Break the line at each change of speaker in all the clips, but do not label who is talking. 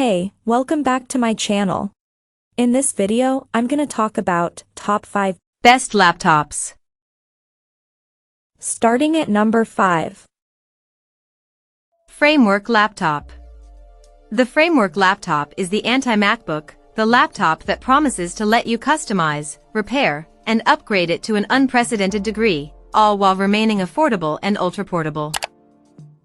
Hey, welcome back to my channel. In this video, I'm gonna talk about top 5
best laptops.
Starting at number 5.
Framework laptop. The Framework laptop is the anti-MacBook, the laptop that promises to let you customize, repair, and upgrade it to an unprecedented degree, all while remaining affordable and ultra-portable.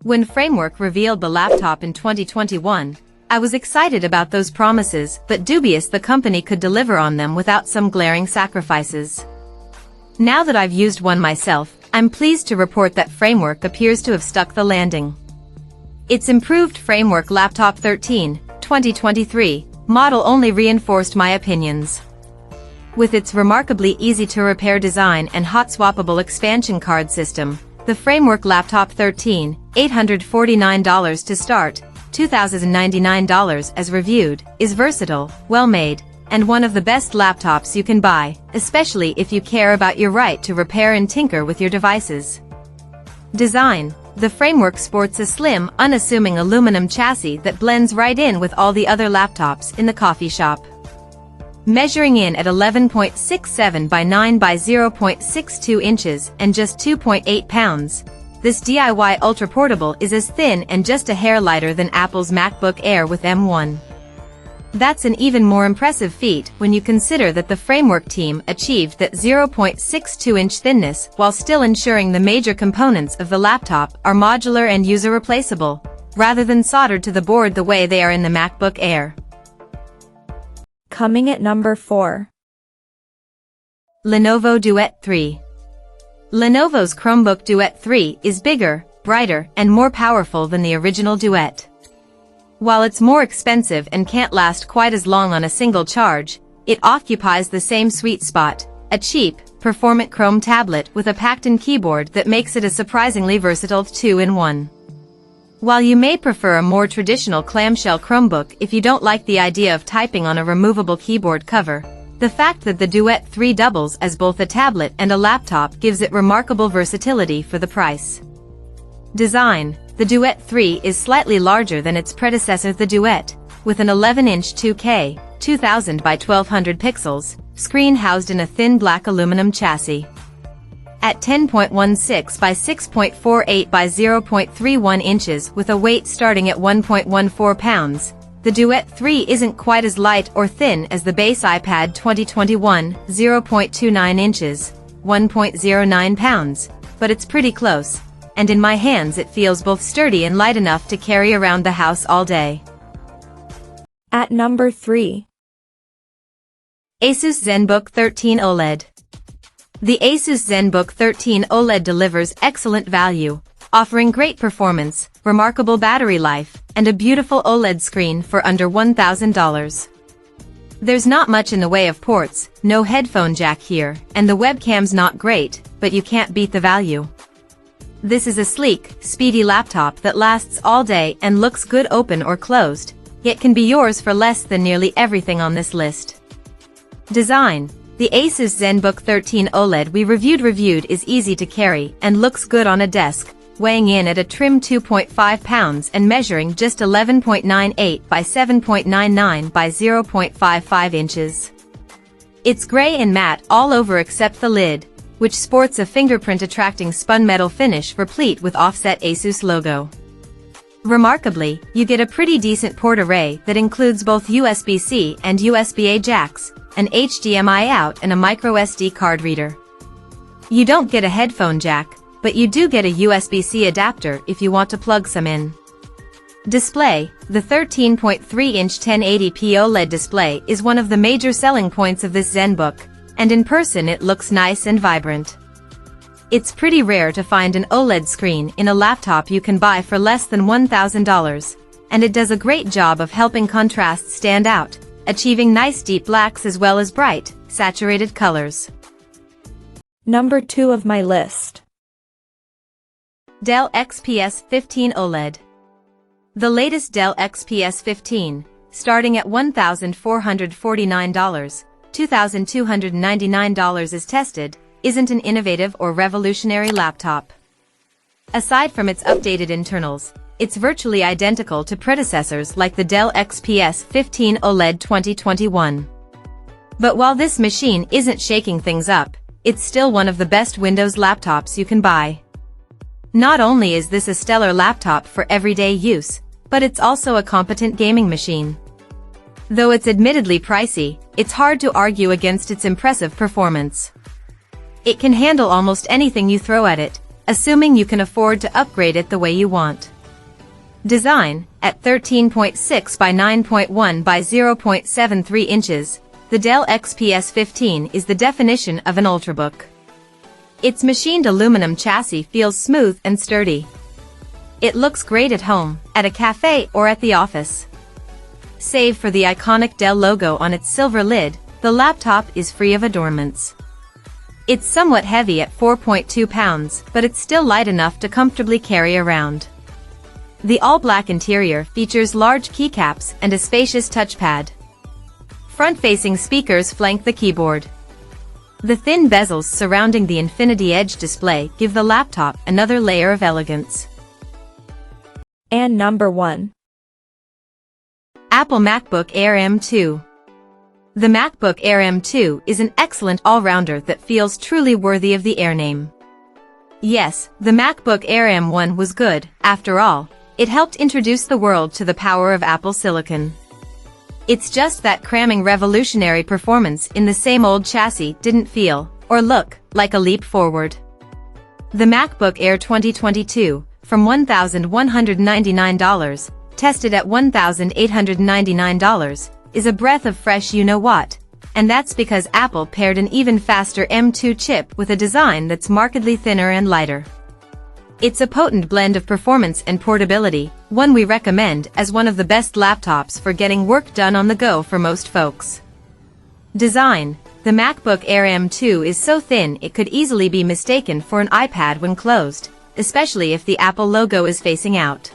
When Framework revealed the laptop in 2021, I was excited about those promises but dubious the company could deliver on them without some glaring sacrifices. Now that I've used one myself, I'm pleased to report that Framework appears to have stuck the landing. Its improved Framework Laptop 13, 2023, model only reinforced my opinions. With its remarkably easy-to-repair design and hot-swappable expansion card system, the Framework Laptop 13, $849 to start, $2,099 as reviewed, is versatile, well-made, and one of the best laptops you can buy, especially if you care about your right to repair and tinker with your devices. Design. The Framework sports a slim, unassuming aluminum chassis that blends right in with all the other laptops in the coffee shop. Measuring in at 11.67 by 9 by 0.62 inches and just 2.8 pounds, this DIY ultra-portable is as thin and just a hair lighter than Apple's MacBook Air with M1. That's an even more impressive feat when you consider that the Framework team achieved that 0.62-inch thinness while still ensuring the major components of the laptop are modular and user-replaceable, rather than soldered to the board the way they are in the MacBook Air.
Coming at number 4.
Lenovo Duet 3. Lenovo's Chromebook Duet 3 is bigger, brighter, and more powerful than the original Duet. While it's more expensive and can't last quite as long on a single charge, it occupies the same sweet spot, a cheap, performant Chrome tablet with a packed-in keyboard that makes it a surprisingly versatile 2-in-1. While you may prefer a more traditional clamshell Chromebook if you don't like the idea of typing on a removable keyboard cover, the fact that the Duet 3 doubles as both a tablet and a laptop gives it remarkable versatility for the price. Design. The Duet 3 is slightly larger than its predecessor the Duet, with an 11-inch 2K, 2000 by 1200 pixels, screen housed in a thin black aluminum chassis. At 10.16 by 6.48 by 0.31 inches with a weight starting at 1.14 pounds, the Duet 3 isn't quite as light or thin as the base iPad 2021, 0.29 inches, 1.09 pounds, but it's pretty close, and in my hands it feels both sturdy and light enough to carry around the house all day.
At number 3.
Asus Zenbook 13 OLED. The Asus Zenbook 13 OLED delivers excellent value, offering great performance, remarkable battery life, and a beautiful OLED screen for under $1,000. There's not much in the way of ports, no headphone jack here, and the webcam's not great, but you can't beat the value. This is a sleek, speedy laptop that lasts all day and looks good open or closed, yet can be yours for less than nearly everything on this list. Design. The Asus Zenbook 13 OLED we reviewed is easy to carry and looks good on a desk, weighing in at a trim 2.5 pounds and measuring just 11.98 by 7.99 by 0.55 inches. It's gray and matte all over except the lid, which sports a fingerprint-attracting spun metal finish replete with offset Asus logo. Remarkably, you get a pretty decent port array that includes both USB-C and USB-A jacks, an HDMI out and a microSD card reader. You don't get a headphone jack, but you do get a USB-C adapter if you want to plug some in. Display. The 13.3-inch 1080p OLED display is one of the major selling points of this Zenbook, and in person it looks nice and vibrant. It's pretty rare to find an OLED screen in a laptop you can buy for less than $1,000, and it does a great job of helping contrasts stand out, achieving nice deep blacks as well as bright, saturated colors.
Number 2 of my list.
Dell XPS 15 OLED. The latest Dell XPS 15, starting at $1,449, $2,299 is tested, isn't an innovative or revolutionary laptop. Aside from its updated internals, it's virtually identical to predecessors like the Dell XPS 15 OLED 2021. But while this machine isn't shaking things up, it's still one of the best Windows laptops you can buy. Not only is this a stellar laptop for everyday use, but it's also a competent gaming machine. Though it's admittedly pricey, it's hard to argue against its impressive performance. It can handle almost anything you throw at it, assuming you can afford to upgrade it the way you want. Design, at 13.6 by 9.1 by 0.73 inches, the Dell XPS 15 is the definition of an ultrabook. Its machined aluminum chassis feels smooth and sturdy. It looks great at home, at a cafe or at the office. Save for the iconic Dell logo on its silver lid, the laptop is free of adornments. It's somewhat heavy at 4.2 pounds, but it's still light enough to comfortably carry around. The all-black interior features large keycaps and a spacious touchpad. Front-facing speakers flank the keyboard. The thin bezels surrounding the Infinity Edge display give the laptop another layer of elegance.
And number 1.
Apple MacBook Air M2. The MacBook Air M2 is an excellent all-rounder that feels truly worthy of the Air name. Yes, the MacBook Air M1 was good, after all. It helped introduce the world to the power of Apple Silicon. It's just that cramming revolutionary performance in the same old chassis didn't feel, or look, like a leap forward. The MacBook Air 2022, from $1,199, tested at $1,899, is a breath of fresh you-know-what, and that's because Apple paired an even faster M2 chip with a design that's markedly thinner and lighter. It's a potent blend of performance and portability, one we recommend as one of the best laptops for getting work done on the go for most folks. Design. The MacBook Air M2 is so thin it could easily be mistaken for an iPad when closed, especially if the Apple logo is facing out.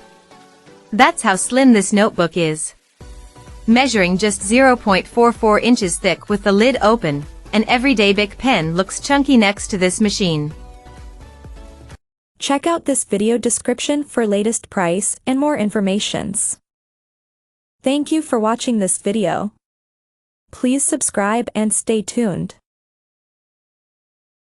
That's how slim this notebook is. Measuring just 0.44 inches thick with the lid open, an everyday Bic pen looks chunky next to this machine.
Check out this video description for latest price and more informations. Thank you for watching this video. Please subscribe and stay tuned.